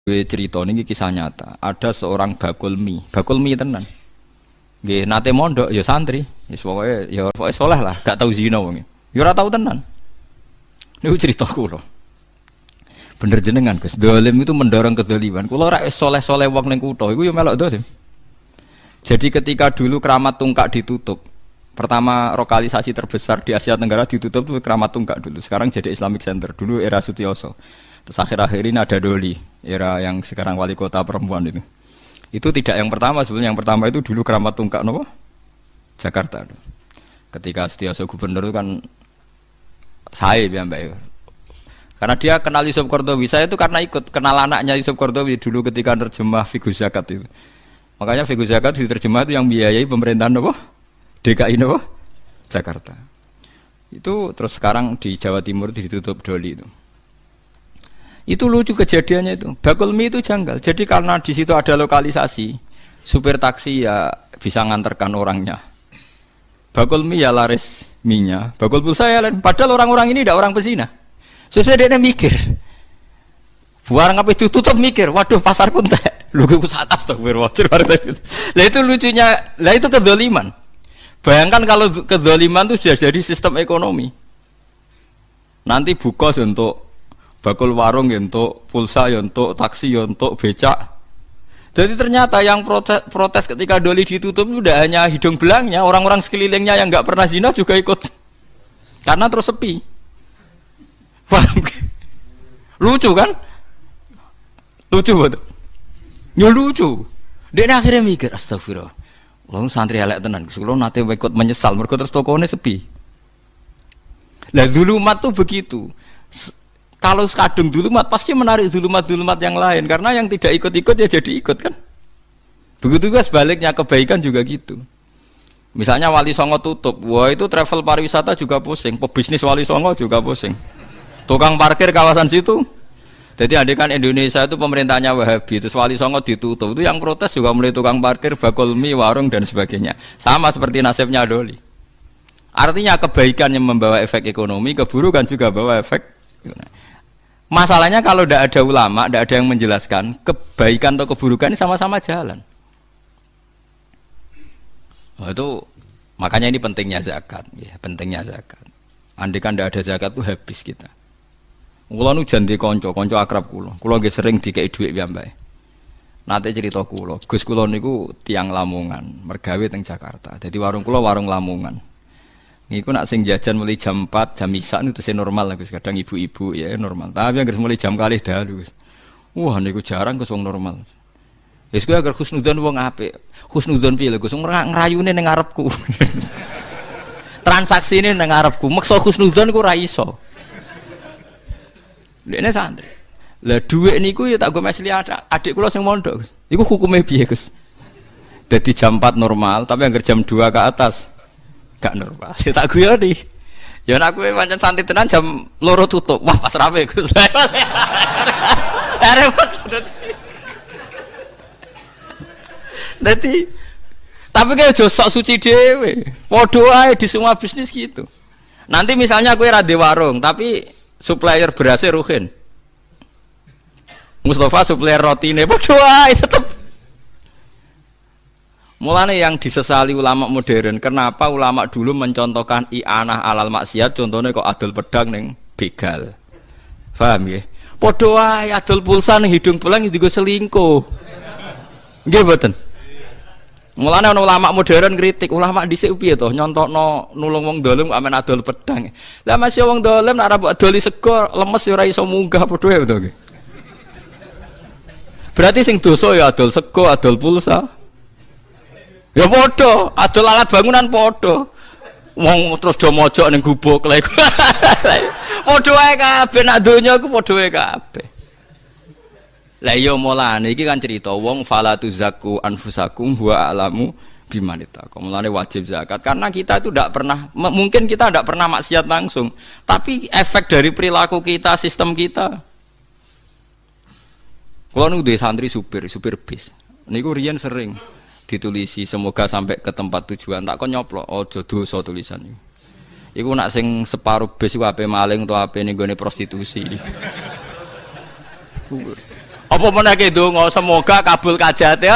cerita niki kisah nyata. Ada seorang bakul mie tenan. Nggih nate mondok ya santri, wis pokoke saleh lah, gak tau zina wong. Ya ora tau tenan. Niku cerita kula. Bener jenengan Gus, dolim itu mendorong kedzaliman. Kula ora saleh-saleh wong ning kutha iku ya melok dolim. Jadi ketika dulu Keramat Tungkak ditutup, pertama lokalisasi terbesar di Asia Tenggara ditutup itu Keramat Tungkak dulu. Sekarang jadi Islamic Center. Dulu era Sutioso. Terus akhir-akhir ini ada Doli, era yang sekarang wali kota perempuan itu. Itu tidak yang pertama, sebenarnya yang pertama itu dulu Keramat Tungkak nopo? Jakarta. Ketika Sutioso gubernur itu kan saya ya Mbak. Karena dia kenal Yusuf Qaradawi, saya itu karena ikut kenal anaknya Yusuf Qaradawi dulu ketika terjemah Fiqh Zakat itu. Makanya Fiqh Zakat diterjemah itu yang biayai pemerintahan nopo? DKI nopo? Jakarta. Itu terus sekarang di Jawa Timur ditutup Doli itu. Itu lucu kejadiannya itu. Bakul mie itu janggal. Jadi karena di situ ada lokalisasi, supir taksi ya bisa nganterkan orangnya. Bakul mie ya laris mie-nya. Bakul pulsa ya lain. Padahal orang-orang ini tidak orang pezina. Sesuai dia mikir. Barang apa itu tutup mikir. Waduh pasar pun tak. Lu ke atas tuh berwajib. Lah itu lucunya. Lah itu kedzaliman. Bayangkan kalau kedzaliman itu sudah jadi sistem ekonomi. Nanti buka untuk bakul warung ya untuk pulsa ya untuk taksi ya untuk becak. Jadi ternyata yang protes ketika Doli ditutup itu tidak hanya hidung belangnya, orang-orang sekelilingnya yang nggak pernah zina juga ikut. Karena terus sepi. Paham? Lucu kan? Lucu betul. Ya lucu. Dia akhirnya mikir astagfirullah. Lalu santri elek tenan, kalau nanti ikut menyesal, mereka terus tokonya sepi. Lah zulumat tuh begitu. Kalau kadung zulumat pasti menarik zulumat-zulumat yang lain karena yang tidak ikut-ikut ya jadi ikut kan. Begitu juga sebaliknya kebaikan juga gitu. Misalnya Wali Songo tutup, wah itu travel pariwisata juga pusing, pebisnis Wali Songo juga pusing. Tukang parkir kawasan situ. Jadi adekan Indonesia itu pemerintahnya Wahabi, terus Wali Songo ditutup, itu yang protes juga mulai tukang parkir, bakul mie, warung dan sebagainya. Sama seperti nasibnya Doli. Artinya kebaikan yang membawa efek ekonomi, keburukan juga bawa efek. Masalahnya kalau tidak ada ulama, tidak ada yang menjelaskan kebaikan atau keburukan ini sama-sama jalan. Oh, itu makanya ini pentingnya zakat, ya, pentingnya zakat. Andai kan tidak ada zakat itu habis kita. Kulo nu janji konco akrab kulo nggih sering dikei dhuwit piyambake. Nate cerita kulo, Gus kulo niku tiang Lamongan, mergawe teng Jakarta. Jadi warung kulo warung Lamongan. Niku nak sing jajan mulai jam 4, jam isya itu sing normal lah Gus. Kadang ibu-ibu ya normal. Tapi yang mulai jam kali dalu Gus. Wah niku jarang Gus wong normal. Wis kuwi agar husnudzon wong apik. Husnudzon piye lho Gus ngrayune ning ngarepku. Transaksine ning ngarepku. Meksa husnudzon ku ora iso. Dekne santri. Lah dhuwit niku ya tak go mesli adik kula sing mondok Gus. Iku hukume piye Gus? Dadi jam 4 normal, tapi anggar jam 2 ke atas gak normal. Ya tak guyoni. Ya nek kowe pancen santri tenan jam 2 tutup. Wah, pas rawe Gus. Repot. Dadi tapi kayak aja sok suci dhewe. Padha ae di semua bisnis gitu. Nanti misalnya kowe ra di warung, tapi supplier berasnya Ruhin. Mustafa supplier rotine padha ae tetep. Mulane yang disesali ulama modern, kenapa ulama dulu mencontohkan i'anah alal maksiat, contohnya kok adol pedang ning begal. Paham nggih? Padha wae adol pulsa ning hidung belang digo selingkuh. Nggih mboten? Mulane ana ulama modern kritik, ulama dhisik piye to nyontokno nulung wong dolim kok amen adol pedang. Lah masih wong dolim nek ora mbok adoli sego lemes ya ora iso munggah padha wae to nggih. Berarti sing dosa ya adol sego, adol pulsa. Ya padha, adol alat bangunan padha. Wong terus do mojok ning gubuk lek. Padha wae kabeh nak donya iku padha wae kabeh. Lah iya mulane iki kan cerita wong fala tuzakku anfusakum huwa a'lamu bimanita. Mulane wajib zakat karena kita itu tidak pernah mungkin kita tidak pernah maksiat langsung, tapi efek dari perilaku kita, sistem kita. Kulo nu duwe santri supir bis. Niku riyen sering ditulisi semoga sampai ke tempat tujuan. Tak kon nyoplok aja dosa tulisan iki. Iku nak sing separuh bis iku ape maling utawa ape ning gone prostitusi. Apa meneh ki donga semoga kabul kajate.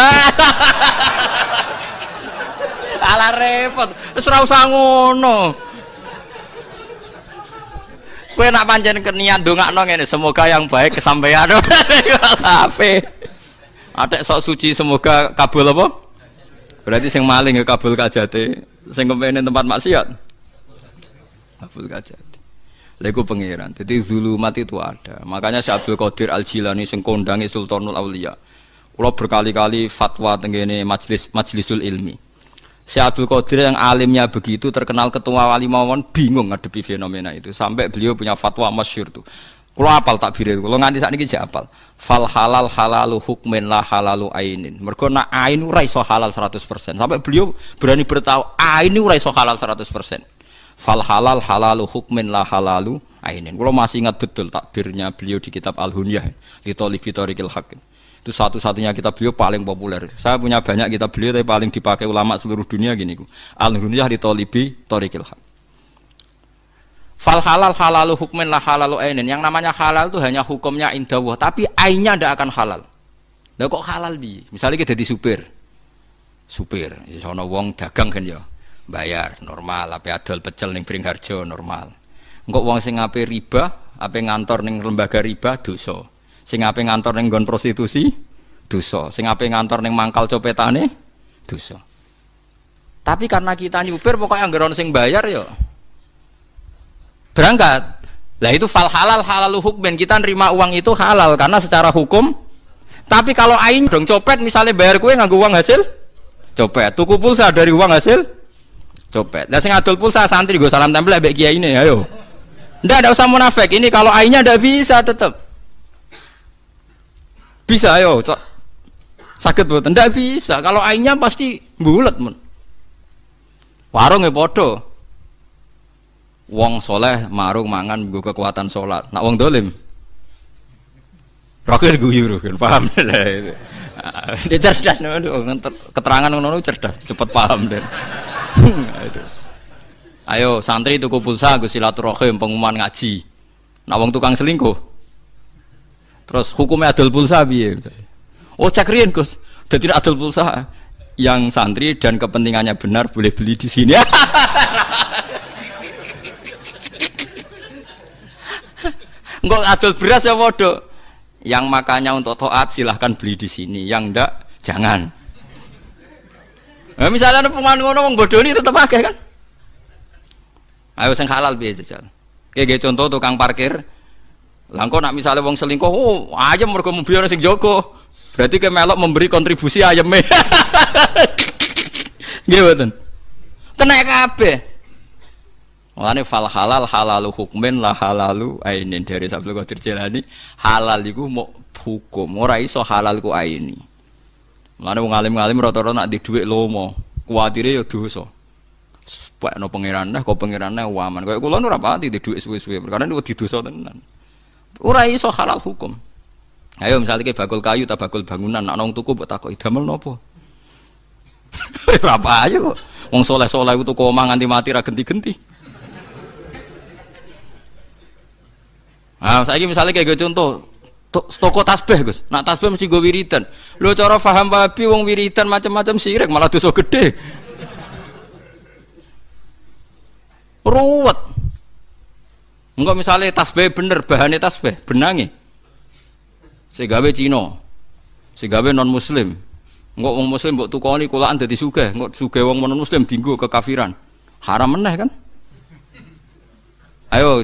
Alah repot. Wis ora usah ngono. Kowe nak pancen niat ndongakno ngene, semoga yang baik kesampaian. Ape. Atek sok suci semoga kabul apa? Berarti sing maling ya kabul kajate, sing kepene tempat maksiat. Kabul kajate. Lha iku pangeran. Dadi zulumat itu ada. Makanya Syekh Abdul Qadir Al-Jilani sing kondange Sultanul Auliya. Kula berkali-kali fatwa tengene majlisul ilmi. Syekh Abdul Qadir yang alimnya begitu terkenal ketua wali mawon bingung ngadepi fenomena itu sampai beliau punya fatwa masyhur tuh. Kalau apal takbir itu, kalau nganti saat ini apal. Fal halal halalu hukmin la halalu ainin. Mergo nak ain ora iso halal 100%. Sampai beliau berani bertahu ain ora iso halal 100%. Fal halal halalu hukmin la halalu ainin. Kalau masih ingat betul takbirnya beliau di kitab Al-Hunyah li Thalibi Thariqil Haqq. Itu satu-satunya kitab beliau paling populer. Saya punya banyak kitab beliau tapi paling dipakai ulama seluruh dunia gini ku. Al-Hunyah li Thalibi Thariqil Haqq. Fal halal halalu hukmin la halalu ainin. Yang namanya halal itu hanya hukumnya indawah, tapi ainnya tidak akan halal. Lah kok halal bi? Misalnya kita jadi supir, sono wong dagang kan ya, bayar normal. Ape adol pecel ning Bringharjo normal. Engkok wong sing ape riba, ape ngantor ning lembaga riba dosa. Sing ape ngantor ning nggon prostitusi dosa. Sing ape ngantor ning mangkal copetane dosa. Tapi karena kita nyupir pokoknya anggaran sing bayar ya berangkat. Lah itu fal halal halalu hukmin, kita nerima uang itu halal karena secara hukum. Tapi kalau ain dong copet misalnya bayar kue nganggo uang hasil copet, tuku pulsa dari uang hasil copet. Lah sing adol pulsa santri go salam tempel mbek kiai ini ayo. Ndak usah munafik. Ini kalau ainnya ndak bisa tetap. Bisa ayo. Sakit boten ndak bisa. Kalau ainnya pasti bulet men. Warung e padha. Wong soleh marung mangan nggo kekuatan salat. Nak wong dolim rokil guyu kan paham lah. Dia cerdas keterangan ngono cerdas, cepet paham deh. Ayo santri tuku pulsa nggo silaturahim pengumuman ngaji. Nak wong tukang selingkuh. Terus hukumnya adol pulsa piye? Oh cek riyen Gus. Dadi adol pulsa yang santri dan kepentingannya benar boleh beli di sini. Enggak adol beras ya bodoh. Yang makannya untuk taat silahkan beli di sini. Yang ndak jangan. Nah, misalnya pengen ngono wong bodoh ini tetap pakai kan? Ayo sing halal piye jajal. Kayak contoh tukang parkir. Lah engko nak misalnya wong selingkuh, oh ayam mergo mobil sing jogo. Berarti ke melok memberi kontribusi ayame. Nggih mboten. Kena kabeh. Mulane fal halal halalu hukmin la halalu ainin dari Abdul Qadir Jilani. Halal iku mau hukum, ora iso halal ku aini. Mulane wong alim-alim rata-rata nak di dhuwit lomo, kuwatire ya dosa. Pakno pangeran dah, kok pangeran waman. Kaya kula ora pati di dhuwit suwe-suwe, perkara niku didosa tenan. Ora iso halal hukum. Ayo misalnya ke bakul kayu ta bakul bangunan, nak nang tuku mbok takoki damel napa? Ora apa ayo kok. Wong saleh-saleh ku tuku omah nganti mati ra genti-genti. Nah, saiki misalnya kayak contoh toko tasbih Gus. Nak tasbih mesti go wiridan. Lho cara paham Wahabi wong wiridan macam-macam sirik malah dosa gede. Ruwet. Engko misalnya tasbih bener bahane tasbih, benange. Sing gawe Cina. Sing gawe non muslim. Engko wong muslim mbok tukoni kulaan dadi sugih, engko sugih wong non muslim dienggo kekafiran. Haram meneh kan? Ayo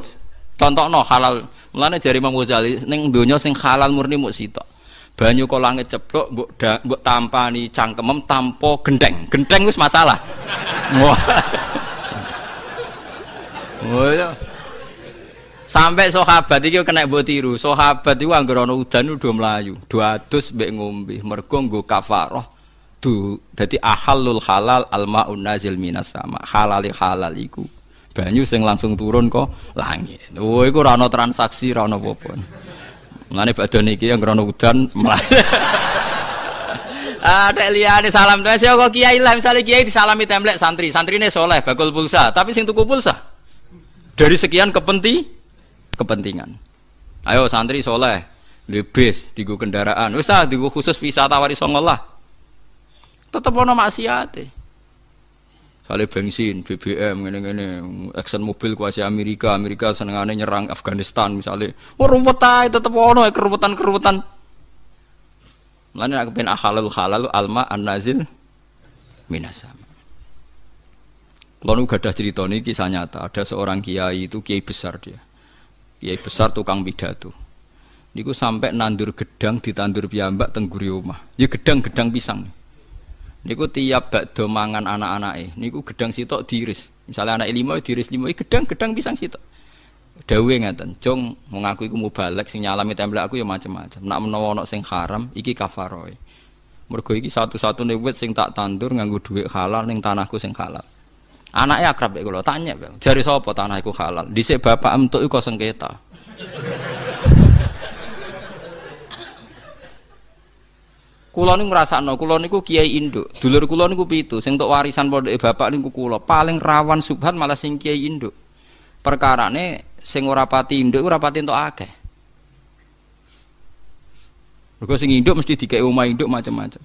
contohno halal. Mulane jari Imam Ghazali ning donya sing halal murni muk sitok. Banyu kok langit ceblok mbok tampani cangkemem tanpa gendeng. Gendeng wis masalah. Wah. Oh. Sampai sahabat iki kena mbok tiru. Sahabat iku anggere ana udan udah mlayu, do adus mbek ngombe. Mergo nggo kafarah. Dadi ahallul halal almaun nazil minas sama. Halali halal iku banyu sing langsung turun kok langit. Oh iku ora ana transaksi, ora ana apa-apa. Mulane badan iki anggere ana udan mlayu. Ada liyane salam tuh kok kiai lah misalnya kiai disalami templek santri. Santrine soleh bakul pulsa, tapi sing tuku pulsa dari sekian kepentingan. Ayo santri soleh, Lebes digo kendaraan. Wis ta digo khusus wisata wari songo lah. Tetep ana maksiate. Sale bensin, BBM ngene-ngene, Exxon Mobil kuasa Amerika senengane nyerang Afghanistan misalnya. Ruwet ae tetep ana keruwetan-keruwetan. Lan nek ben halal alma an-nazil minas sama. Kalau nu gadah cerita ini kisah nyata. Ada seorang kiai itu kiai besar dia. Kiai besar tukang pidato. Niku sampai nandur gedang ditandur piyambak teng guri omah. Ya gedang-gedang pisang. Niku tiap bakdo mangan anak-anake. Niku gedang sitok diiris. Misalnya anak 5 diiris 5, gedang-gedang pisang sitok. Dawuhe ngaten, "Cung, wong aku iku mubalek sing nyalami templek aku ya macam-macam. Nak menawa ana sing haram iki kafaroe. Mergo iki satu-satune wit sing tak tandur nganggo dhuwit halal ning tanahku sing halal." Anaknya akrab ya kalau tanya, jari sapa tanah iku halal. Dhisik bapak entuk iku sengketa. Kula niku ngrasakno, kula niku kiai induk. Dulur kula niku 7, sing entuk warisan pondoke bapak niku kula. Paling rawan subhan malah sing kiai induk. Perkarane sing ora pati induk ora pati entuk akeh. Mergo sing induk mesti dikek omah induk macam-macam.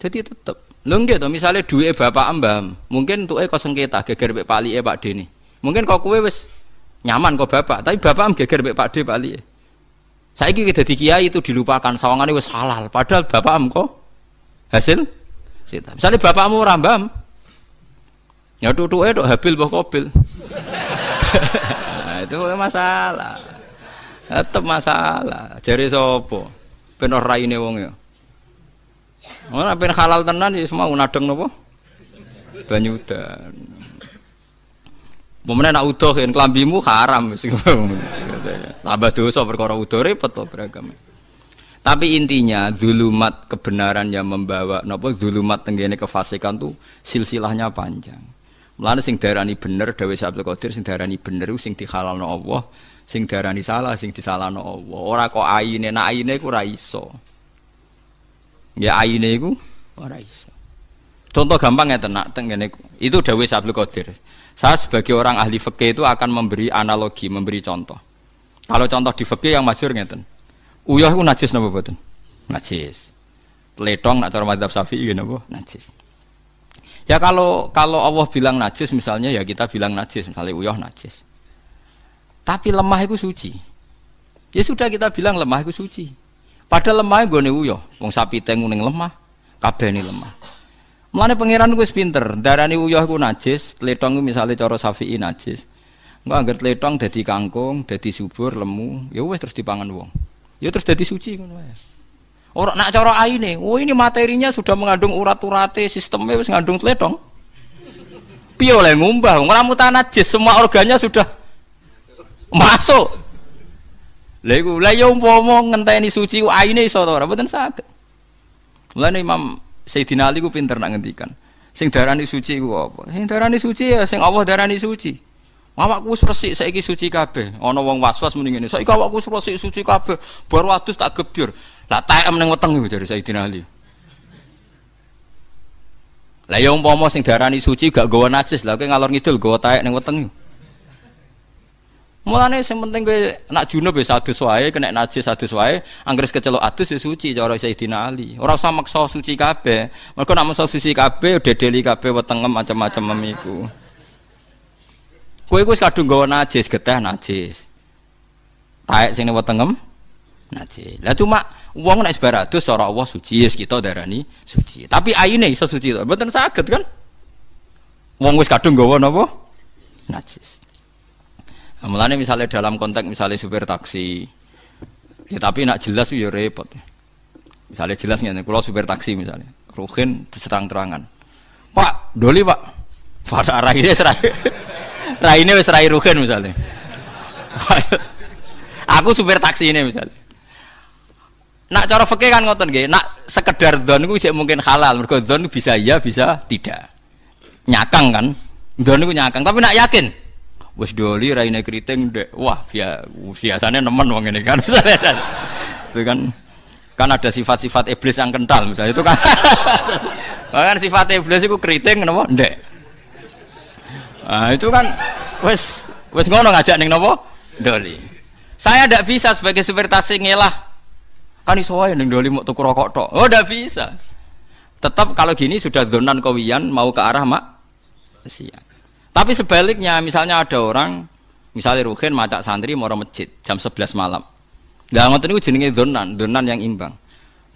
Jadi tetep lho nggih to misale duwe bapak mbah, mungkin entuke kok sengketa geger mek palike Pak Dene. Mungkin kok kowe wis nyaman kok bapak, tapi bapak geger mek Pak D palike. Saiki dadi kiai itu dilupakan sawangane wis halal, padahal bapak kok hasil sita. Misale bapakmu ora mbah, ya tutuke tok Habil mbah Qabil. Nah, itu masalah. Tetep masalah. Jare sapa? Ben ora raine wong ya. Ora ben halal tenan ya semua nadeng napa? Banyu udan. Momene nak udoh yen klambimu haram wis. Tambah dosa perkara udoh repot to beragam. Tapi intinya zulumat kebenaran yang membawa napa zulumat tenggene kefasikan tuh silsilahnya panjang. Mulane sing darani bener dawuh Abdul Qadir sing darani bener sing dihalalno Allah, sing darani salah sing disalahno Allah. Ora kok ayine, nek ayine iku ora iso. Ya ayine iku ora iso. Contoh gampang ngeten nak teng ngene itu dawuh Abdul Qadir. Saya sebagai orang ahli fikih itu akan memberi analogi, memberi contoh. Kalau contoh di fikih yang masyhur ngeten. Uyah iku najis napa mboten? Najis. Tletong nak cara mazhab Syafi'i napa? Najis. Ya kalau Allah bilang najis misalnya ya kita bilang najis, misalnya uyah najis. Tapi lemah itu suci. Ya sudah kita bilang lemah itu suci. Padahal lemah nggone uyah, wong sapi teng ning lemah, kabehane lemah. Mulane pangeran wis pinter, darani uyah iku najis, tletong misalnya cara Syafi'i najis. Engko angger tletong dadi kangkung, dadi subur, lemu, ya wis terus dipangan wong. Ya terus dadi suci ngono wae. Ora nak cara aine, oh ini materinya sudah mengandung urat-urate, sistemnya wis ngandung tletong. Piye oleh ngumbah, ora mutan najis, semua organnya sudah masuk. Lha iku lha ya umpama ngenteni suci aine iso ta ora mboten saged. Mulane Imam Sayyidina Ali ku pinter nak ngendikan. Sing darani suci ku apa? Sing darani suci ya sing Allah darani suci. Awakku wis resik saiki suci kabeh. Ana wong was-was muni ngene. Saiki awakku wis resik suci kabeh, bar wadus tak gebyur. Lah taem ning weteng iku jare Sayyidina Ali. Lah ya umpama sing darani suci gak nggawa najis, lah kowe ngalor ngidul nggawa taek ning weteng. Mulane sing penting kowe nak junub wis adus wae, kena najis adus wae, anggere kecelok adus wis suci cara Sayyidina Ali. Ora usah maksa suci kabeh. Mergo nek maksa suci kabeh dedeli kabeh wetengem macam-macam iku. Kowe wis kadung nggawa najis, geteh najis. Taek sing wetengem najis. Lah cuma wong nek sebaradus cara Allah suci, yes kita darani suci. Tapi aine iso suci to. Mboten saged kan? Wong wis kadung nggawa napa? Najis. Mulane misalnya dalam konteks misalnya supir taksi. Ya tapi nak jelas ya repot. Misalnya jelas ngene, kula supir taksi misalnya. Ruhin terang-terangan. Pak, doli Pak. Pada raine serai. Raine wis rai ruhin misalnya. Aku supir taksi ini misalnya. Nak cara fikih kan ngoten nggih, nak sekedar dzon iku isih mungkin halal, mergo dzon bisa iya bisa tidak. Nyakang kan? Dzon iku nyakang, tapi nak yakin wis doli raine kriting ndek. Wah, biasanya nemen wong ngene kan. Itu kan ada sifat-sifat iblis yang kental misalnya itu kan. Bahkan sifat iblis iku kriting napa ndek. Nah, itu kan wis ngono ngajak ning napa? Doli. Saya tidak bisa sebagai supir taksi ngelah. Kan iso wae ning doli mau tuku rokok tok. Oh, tidak bisa. Tetap kalau gini sudah donan kawiyan mau ke arah maksiat. Tapi sebaliknya misalnya ada orang misalnya Ruhin macak santri mau masjid jam 11 malam. Lah ngoten niku jenenge donan yang imbang.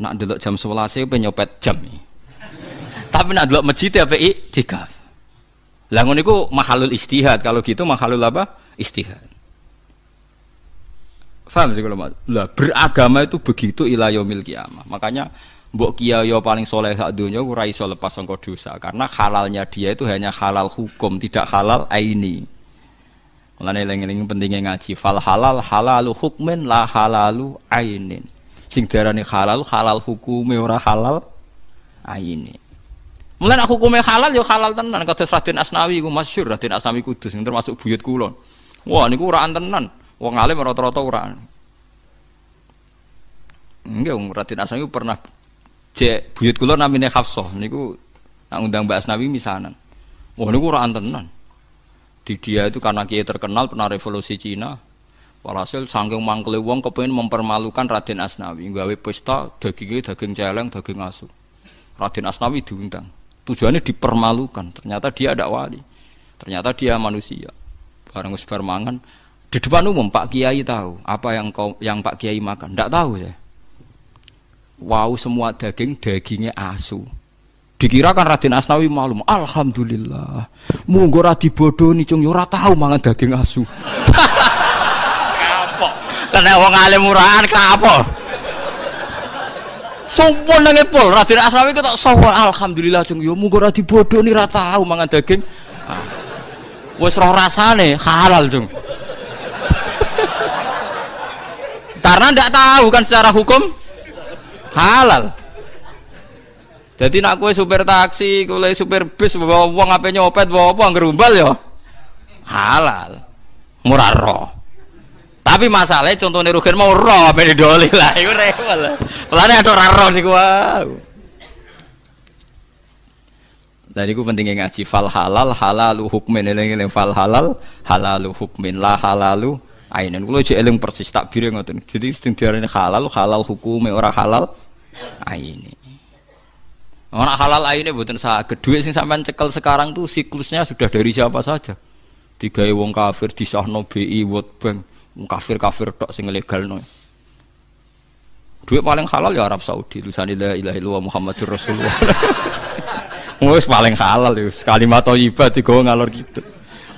Nak delok jam 11 pe nyopet jam. Tapi nak delok masjid apa iktikaf. Lah ngono niku mahalul istihad. Kalau gitu mahalul apa? Istihad. Paham sih kalau lah beragama itu begitu ila yaumil qiyamah. Makanya mbok kiai paling soleh sak donya ora iso lepas sangka dosa karena halalnya dia itu hanya halal hukum, tidak halal aini. Mulane eling-eling pentingnya ngaji fal halal halalu hukmin la halalu ainin. Sing diarani halal halal hukume ora halal aini. Mulane hukume halal ya halal tenan kados Raden Asnawi iku masyhur Raden Asnawi Kudus sing termasuk buyut kula. Wah niku ora tenan. Wong alim rata-rata ora. Enggak, Raden Asnawi pernah cek buyut kula namine Hafsah niku nak undang Mbak Asnawi misanan. Wah niku ora tenan. Di dia itu karena kiai terkenal pernah revolusi Cina. Walhasil saking mangkele wong kepengin mempermalukan Raden Asnawi, gawe pesta dagingnya daging celeng, daging asu. Raden Asnawi diundang. Tujuannya dipermalukan. Ternyata dia ada wali. Ternyata dia manusia. Bareng wis bar mangan di depan umum Pak Kiai tahu apa yang Pak Kiai makan. Tidak tahu saya. Wow semua dagingnya asu. Dikirakan Raden Asnawi maklum. Alhamdulillah. Munggo ora dibodoni cung ora tahu mangan daging asu. Kapok. Kena wong alim murahan kapok. Sompon nang epol Raden Asnawi ketok sawa alhamdulillah cung yo munggo ora dibodoni ora tahu mangan daging. Wis roh rasane halal cung. Karena tidak tahu kan secara hukum halal. Jadi nak kue supir taksi, kue supir bis, bawa uang apa nyopet, bawa apa ngerumbal ya halal, murah roh. Tapi masalahnya contohnya Ruhin mau roh, beda doli lah, itu rewel. Pelane ada roh sih gua. Dan itu pentingnya ngaji fal halal halalu hukmin ini fal halal halalu hukmin la halalu ainen. Kalau je eling persis takbir ngoten. Jadi sing diarani halal hukume ora halal aine. Ora halal aine mboten saged. Dhuwit sing sampean cekel sekarang tuh siklusnya sudah dari siapa saja. Digawe wong kafir disahno BI World Bank. Wong kafir-kafir tok sing legalno. Dhuwit paling halal ya Arab Saudi. Tulisane la ilaha illallah Muhammadur Rasulullah. Wis paling halal ya kalimat thayyibah digawa ngalor gitu.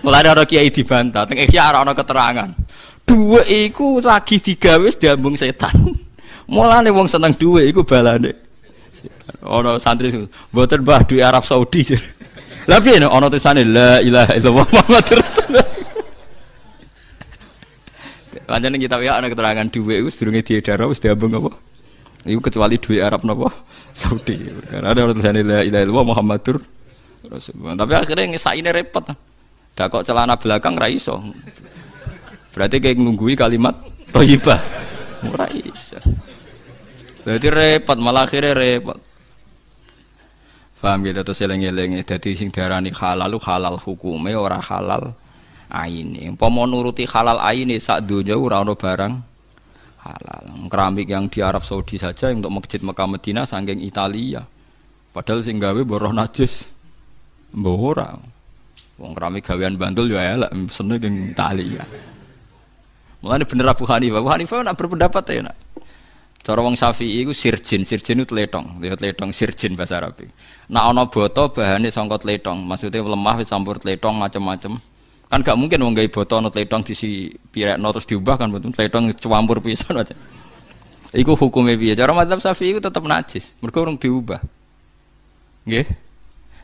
Mulane ana kiai dibantah, teng iki ora ana keterangan. Dhuwit iku lagi digawe wis diambung setan. Mulane wong seneng dhuwit iku balane setan. Ana santri mboten mbah dhuwit Arab Saudi. Lah piye ana tulisane la ilaha illallah Muhammadur Rasulullah. Pancen kita ya ana keterangan dhuwit iku sedurunge diedar wis diambung apa? Iku kecuali dhuwit Arab napa? Saudi. Karena ada tulisane la ilaha illallah Muhammadur Rasulullah. Tapi akhirnya ngesaine repot. Dak kok celana belakang ra iso. Berarti kayak nunggui kalimat thayyibah. Ora iso. Berarti repot malah akhirnya repot. Paham gitu terus eling-eling dadi sing diarani halal halal hukume ora halal aine. Umpama nuruti halal aine sak donya ora ana barang halal. Keramik yang di Arab Saudi saja untuk masjid Mekah Madinah saking Italia. Padahal sing gawe boroh najis. Mbok ora. Wong keramik gawean Bantul yo elek seneng ning Italia. Mulane bener Abu Hanifah. Abu Hanifah nak berpendapat ya nak. Cara wong Syafi'i iku sirjin itu tletong, tletong sirjin bahasa Arab. Nak ana boto bahane sangka tletong, maksudnya lemah wis campur tletong macam-macam. Kan gak mungkin wong gawe boto ana tletong disi pirekno terus diubah kan betul tletong campur pisan aja. Iku hukume piye? Cara mazhab Syafi'i iku tetep najis, mergo urung diubah. Nggih.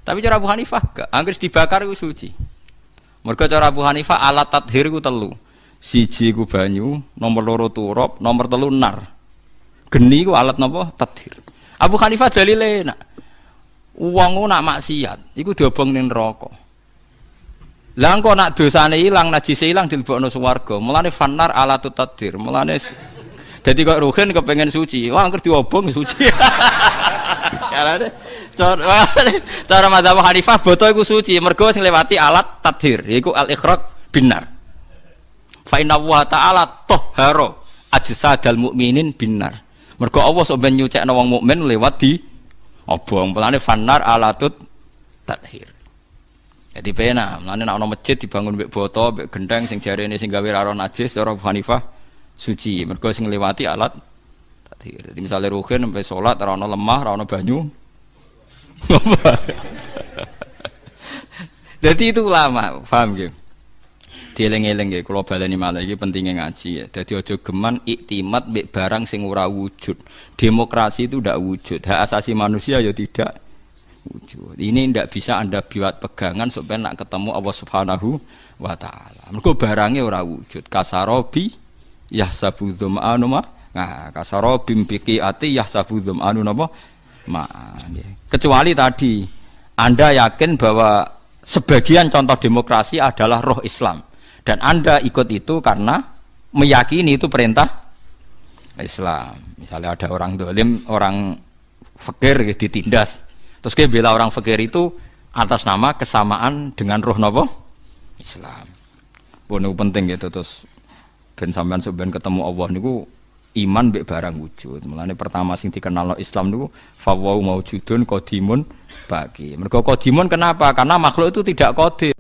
Tapi cara Abu Hanifah gak, anggere dibakar iku suci. Mergo cara Abu Hanifah alat tathhir iku telu. Siji iku banyu, nomor loro turab, nomor telu nar. Geni iku alat napa? Tathhir. Abu Hanifah dalile nak wong nak maksiat iku diobong ning neraka. Lah engko nak dosane ilang, najise ilang dilebokno swarga. Mulane fanar alatut tathhir. Mulane dadi kok Ruhin kepengin suci. Wah angker diobong suci. Karane cara mazhab Hanifah boto iku suci mergo sing lewati alat tathhir yaiku al-ikhraq binar. Fa inna wa ta'ala tahhara ajsadal mukminin binar. Mergo Allah sok ben nyucekno wong mukmin lewat di obong. Mulane fannar alatut tathir. Jadi pena, mulane nek ana masjid dibangun mbek boto, mbek gendeng sing jarene sing gawe ra najis cara Abu Hanifah suci. Mergo sing ngliwati alat tathir. Jadi misale ruhin sampai salat ora ana lemah, ora ana banyu. Jadi itu ulama, paham nggih? Dieling-eling nggih, kula baleni malih iki pentinge ngaji ya. Dadi aja geman iktimat mbek barang sing ora wujud. Demokrasi itu tidak wujud, hak asasi manusia ya tidak wujud. Ini tidak bisa Anda buat pegangan supaya nak ketemu Allah Subhanahu wa taala. Mergo barange ora wujud. Kasarobi yahsabu dzama'anu ma. Nah, kasarobi biqiati yahsabu dzama'anu napa? Ma. Kecuali tadi Anda yakin bahwa sebagian contoh demokrasi adalah roh Islam. Dan Anda ikut itu karena meyakini itu perintah Islam. Misalnya ada orang dolim, orang fakir ditindas. Terus dia bela orang fakir itu atas nama kesamaan dengan roh nopo Islam. Pun penting gitu. Terus ben sampean sampean ketemu Allah niku iman mbek barang wujud. Mulane pertama sing dikenal Islam niku fa wa maujudun qadimun baqi. Mergo qadimun kenapa? Karena makhluk itu tidak qadir.